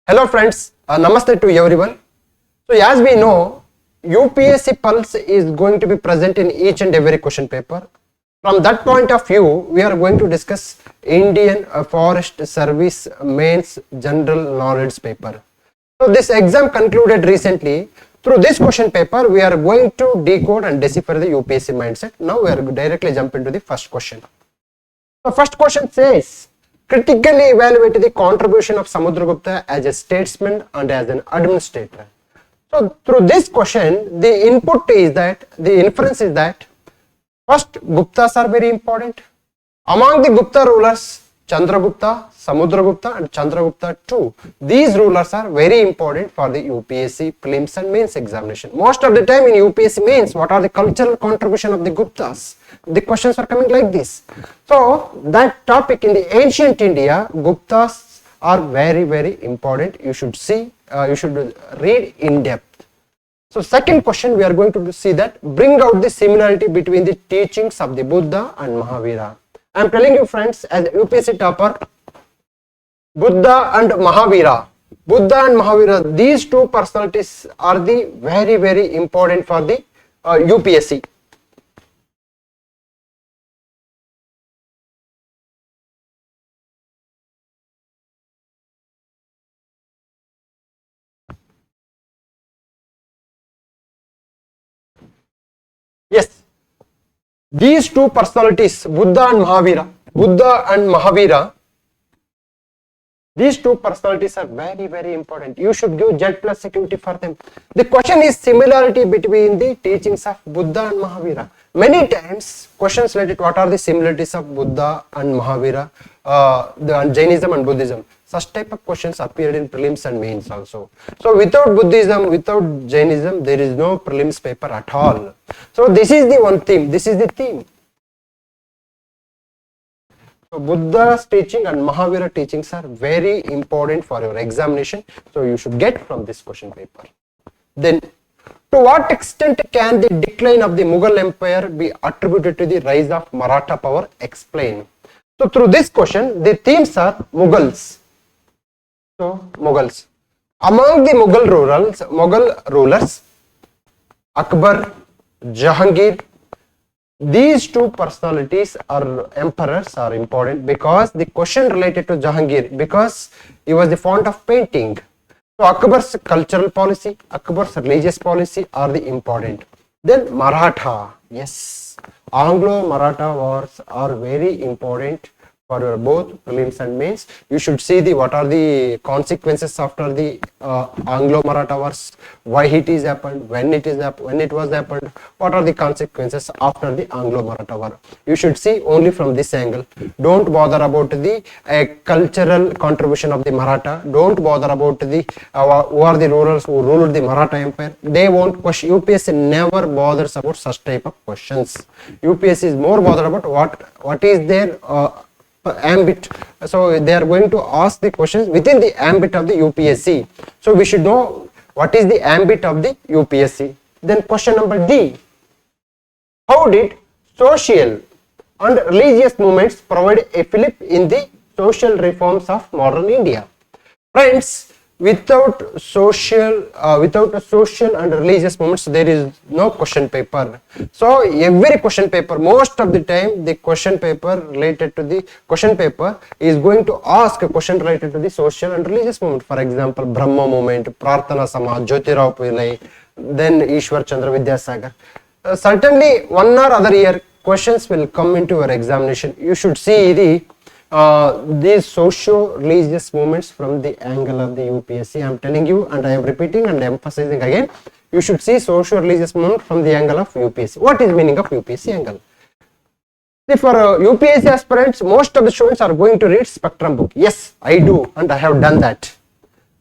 Hello friends, Namaste to everyone. So as we know, UPSC Pulse is going to be present in each and every question paper. From that point of view, we are going to discuss Indian Forest Service Mains General Knowledge paper. So this exam concluded recently. Through this question paper, we are going to decode and decipher the UPSC mindset. Now we are directly jump into the first question. The first question says, critically evaluate the contribution of Samudragupta as a statesman and as an administrator. So through this question, the input is that, the inference is that, first Guptas are very important. Among the Gupta rulers, Chandragupta, Samudragupta and Chandragupta too. These rulers are very important for the UPSC Prelims and Mains examination. Most of the time in UPSC Mains, what are the cultural contribution of the Guptas? The questions are coming like this. So that topic in the ancient India, Guptas are very important. You should see, you should read in depth. So second question, we are going to see that, bring out the similarity between the teachings of the Buddha and Mahavira. I am telling you friends, as UPSC Topper, Buddha and Mahavira, these two personalities are the very important for the UPSC. Yes, these two personalities, Buddha and Mahavira, these two personalities are very important. You should give Z plus security for them. The question is similarity between the teachings of Buddha and Mahavira. Many times questions related to what are the similarities of Buddha and Mahavira, the Jainism and Buddhism. Such type of questions appeared in prelims and mains also. So without Buddhism, without Jainism, there is no prelims paper at all. So this is the one theme, this is the theme. So Buddha's teaching and Mahavira teachings are very important for your examination. So you should get from this question paper. Then, to what extent can the decline of the Mughal Empire be attributed to the rise of Maratha power? Explain. So through this question, the themes are Mughals. So Mughals. Among the Mughal rulers, Akbar, Jahangir, these two personalities or emperors are important because the question related to Jahangir, because he was the font of painting. So Akbar's cultural policy, Akbar's religious policy are the important. Then Maratha, yes, Anglo-Maratha wars are very important for your both prelims and mains. You should see the what are the consequences after the Anglo-Maratha wars, why it is happened, when it was happened, what are the consequences after the Anglo-Maratha war. You should see only from this angle. Don't bother about the cultural contribution of the Maratha. Don't bother about the who are the rulers who ruled the Maratha Empire. They won't question. UPSC never bothers about such type of questions. UPSC is more bothered about what is their ambit. So they are going to ask the questions within the ambit of the UPSC. So we should know what is the ambit of the UPSC. Then question number D. How did social and religious movements provide a fillip in the social reforms of modern India? Friends, without social and religious movements, there is no question paper. So every question paper, most of the time, the question paper related to the question paper is going to ask a question related to the social and religious movement. For example, Brahma movement, Prarthana Samaj, Jyotirao Pillai, then Ishwar Chandra Vidyasagar. Certainly, one or other year, questions will come into your examination. You should see these socio-religious movements from the angle of the UPSC. I am telling you, and I am repeating and emphasizing again, you should see socio-religious movement from the angle of UPSC. What is meaning of UPSC angle? See, for UPSC aspirants, most of the students are going to read spectrum book. Yes, I do, and I have done that.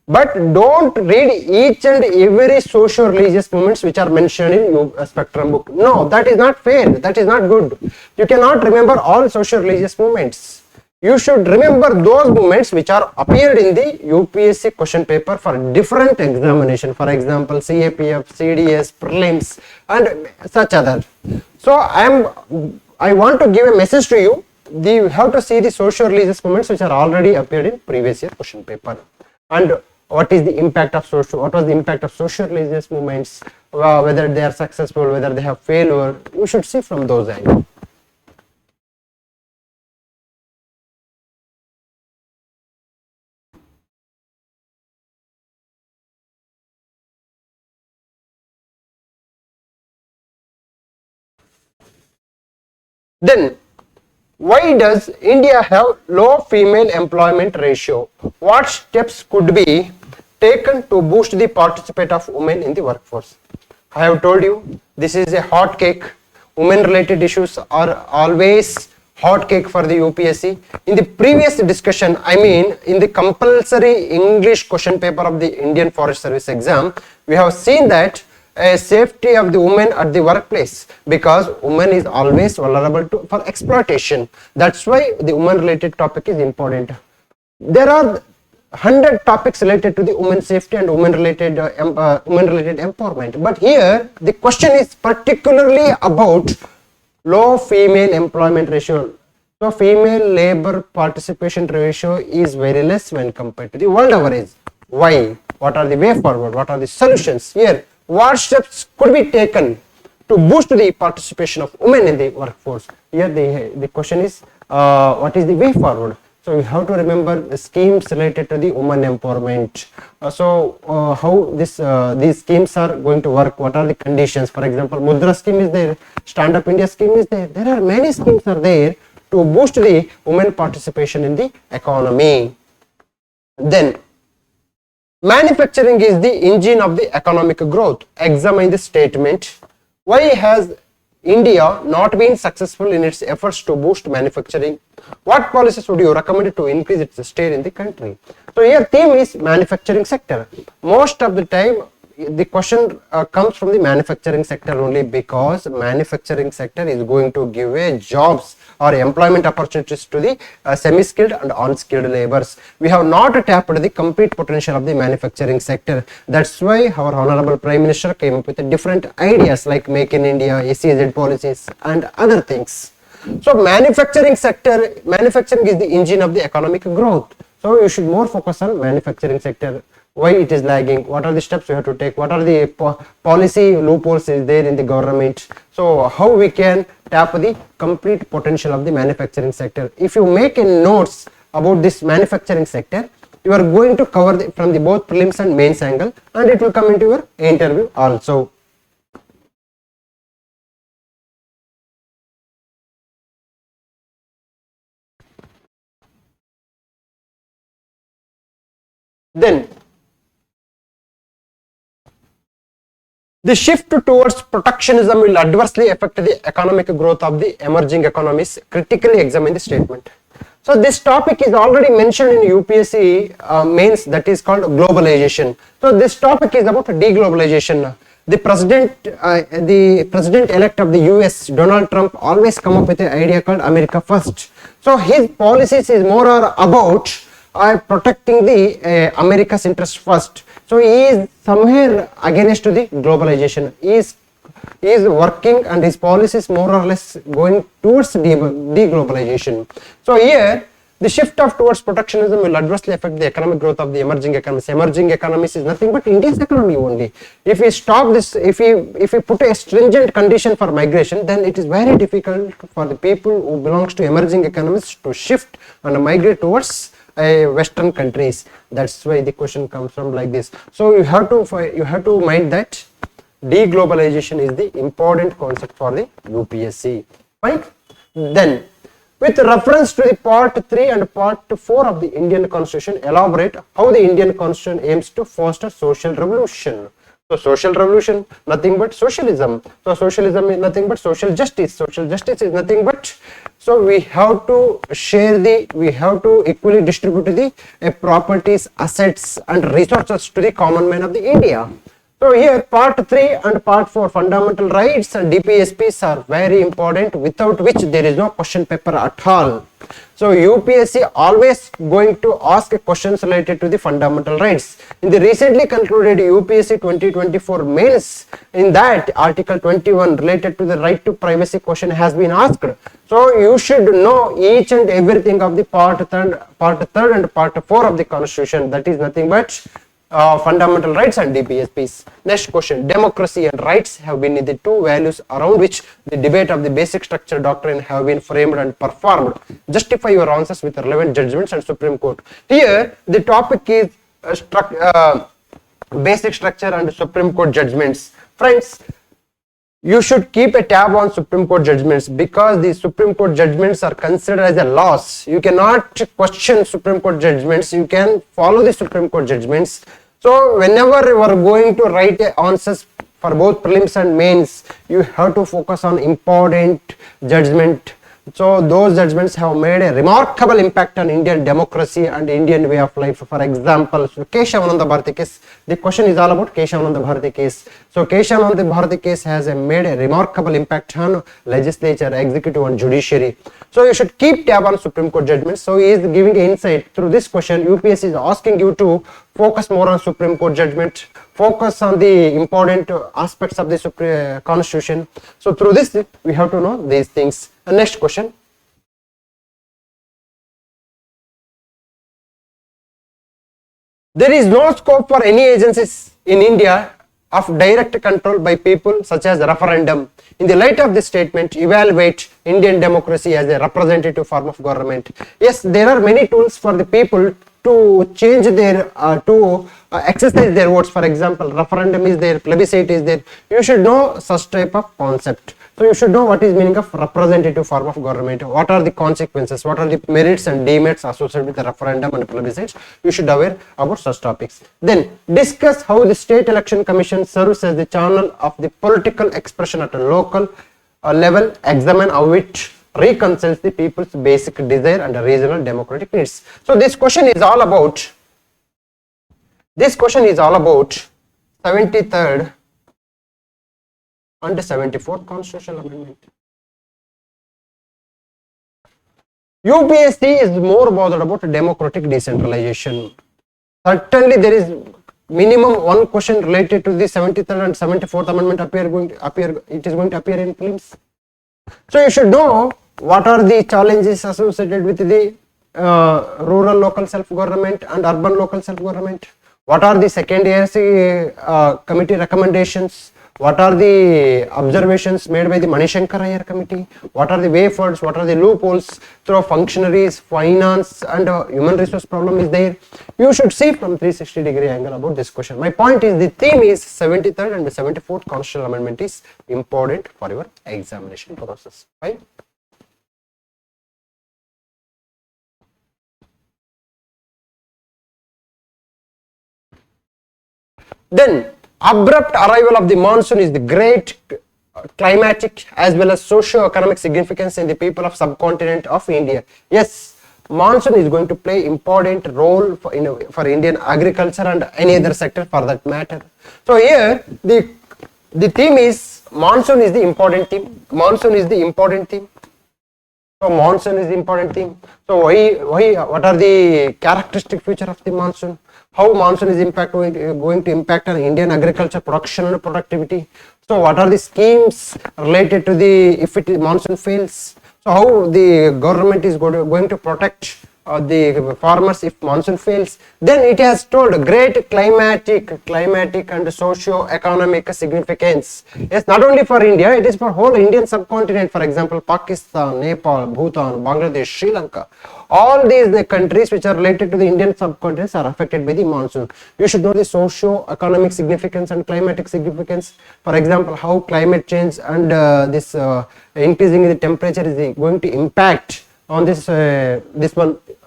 But don't read each and every socio-religious movements which are mentioned in spectrum book. No, that is not fair. That is not good. You cannot remember all socio-religious movements. You should remember those movements which are appeared in the UPSC question paper for different examination. For example, CAPF, CDS, prelims, and such other. So I want to give a message to you. You have to see the socio-religious movements which are already appeared in previous year question paper. And what is the impact of what was the impact of social religious movements, whether they are successful, whether they have failure. You should see from those angles. Then, why does India have low female employment ratio? What steps could be taken to boost the participation of women in the workforce? I have told you this is a hot cake. Women related issues are always hot cake for the UPSC. In the previous discussion, I mean in the compulsory English question paper of the Indian Forest Service exam, we have seen that safety of the women at the workplace, because women is always vulnerable for exploitation. That's why the women related topic is important. There are 100 topics related to the women safety and women related empowerment, but here the question is particularly about low female employment ratio. So female labor participation ratio is very less when compared to the world average. Why? What are the way forward? What are the solutions here? What steps could be taken to boost the participation of women in the workforce? Here the question is, what is the way forward? So you have to remember the schemes related to the women empowerment. How these schemes are going to work? What are the conditions? For example, Mudra scheme is there, Stand Up India scheme is there. There are many schemes are there to boost the women participation in the economy. Then, manufacturing is the engine of the economic growth. Examine the statement. Why has India not been successful in its efforts to boost manufacturing? What policies would you recommend to increase its share in the country? So here theme is manufacturing sector. Most of the time the question comes from the manufacturing sector only, because manufacturing sector is going to give away jobs or employment opportunities to the semi-skilled and unskilled laborers. We have not tapped the complete potential of the manufacturing sector. That's why our Honorable Prime Minister came up with different ideas like Make in India, SEZ policies and other things. So manufacturing sector, manufacturing is the engine of the economic growth. So you should more focus on manufacturing sector. Why it is lagging? What are the steps you have to take? What are the policy loopholes is there in the government? So how we can tap the complete potential of the manufacturing sector? If you make a notes about this manufacturing sector, you are going to cover from the both prelims and mains angle, and it will come into your interview also. Then the shift towards protectionism will adversely affect the economic growth of the emerging economies. Critically examine the statement. So this topic is already mentioned in UPSC mains, that is called globalization. So this topic is about deglobalization. The president-elect of the US, Donald Trump, always come up with an idea called America First. So his policies is more about protecting the America's interest first. So he is somewhere against the globalization. He is working, and his policies more or less going towards deglobalization. So here the shift towards protectionism will adversely affect the economic growth of the emerging economies. Emerging economies is nothing but India's economy only. If we stop this, if we put a stringent condition for migration, then it is very difficult for the people who belongs to emerging economies to shift and migrate towards Western countries. That's why the question comes from like this. So you have to mind that deglobalization is the important concept for the UPSC. Right? Then, with reference to the part 3 and part 4 of the Indian Constitution, elaborate how the Indian Constitution aims to foster social revolution. So social revolution, nothing but socialism. So socialism is nothing but social justice. Social justice is nothing but, so we have to we have to equally distribute the properties, assets and resources to the common man of the India. So here part 3 and part 4, fundamental rights and DPSPs are very important, without which there is no question paper at all. So UPSC always going to ask questions related to the fundamental rights. In the recently concluded UPSC 2024 mains, in that article 21 related to the right to privacy question has been asked. So you should know each and everything of the part 3 and part 4 of the Constitution. That is nothing but fundamental rights and DPSPs. Next question, democracy and rights have been the two values around which the debate of the basic structure doctrine have been framed and performed. Justify your answers with relevant judgments and Supreme Court. Here the topic is basic structure and Supreme Court judgments. Friends, you should keep a tab on Supreme Court judgments because the Supreme Court judgments are considered as a laws. You cannot question Supreme Court judgments. You can follow the Supreme Court judgments. So whenever you are going to write answers for both prelims and mains, you have to focus on important judgment. So those judgments have made a remarkable impact on Indian democracy and Indian way of life. For example, so Keshavananda Bharati case, the question is all about Keshavananda Bharati case. So Keshavananda Bharati case has made a remarkable impact on legislature, executive and judiciary. So you should keep tab on Supreme Court judgments. So he is giving insight through this question. UPSC is asking you to focus more on Supreme Court judgment, focus on the important aspects of the Constitution. So through this we have to know these things. Next question. There is no scope for any agencies in India of direct control by people such as referendum. In the light of this statement, evaluate Indian democracy as a representative form of government. Yes, there are many tools for the people to change their exercise their votes. For example, referendum is there, plebiscite is there. You should know such type of concept. So you should know what is meaning of representative form of government, what are the consequences, what are the merits and demerits associated with the referendum and plebiscite. You should aware about such topics. Then discuss how the State Election Commission serves as the channel of the political expression at a local level, examine how it reconciles the people's basic desire and regional democratic needs. So this question is all about 73rd and 74th constitutional amendment. UPSC is more bothered about democratic decentralization. Certainly there is minimum one question related to the 73rd and 74th amendment it is going to appear in prelims. So you should know what are the challenges associated with the rural local self-government and urban local self-government. What are the second ARC committee recommendations? What are the observations made by the Manishankar Iyer committee? What are the way forwards? What are the loopholes through functionaries, finance and human resource problem is there? You should see from 360-degree angle about this question. My point is the theme is 73rd and 74th constitutional amendment is important for your examination process. Right? Then abrupt arrival of the monsoon is the great climatic as well as socio-economic significance in the people of subcontinent of India. Yes, monsoon is going to play important role for Indian agriculture and any other sector for that matter. So here the theme is monsoon is the important theme. Monsoon is the important theme. So monsoon is the important theme. So what are the characteristic feature of the monsoon? How monsoon is going to impact on Indian agriculture production and productivity. So what are the schemes related to the if monsoon fails? So how the government is going to protect the farmers if monsoon fails? Then it has told great climatic and socio-economic significance. Yes, not only for India, it is for whole Indian subcontinent. For example, Pakistan, Nepal, Bhutan, Bangladesh, Sri Lanka. All these countries which are related to the Indian subcontinent are affected by the monsoon. You should know the socio-economic significance and climatic significance. For example, how climate change and this increasing the temperature is going to impact on this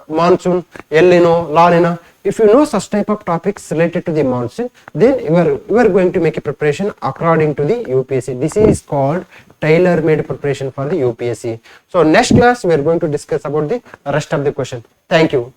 monsoon, El Nino, La Nina. If you know such type of topics related to the monsoon, then you are going to make a preparation according to the UPSC. This is called tailor-made preparation for the UPSC. So next class we are going to discuss about the rest of the question. Thank you.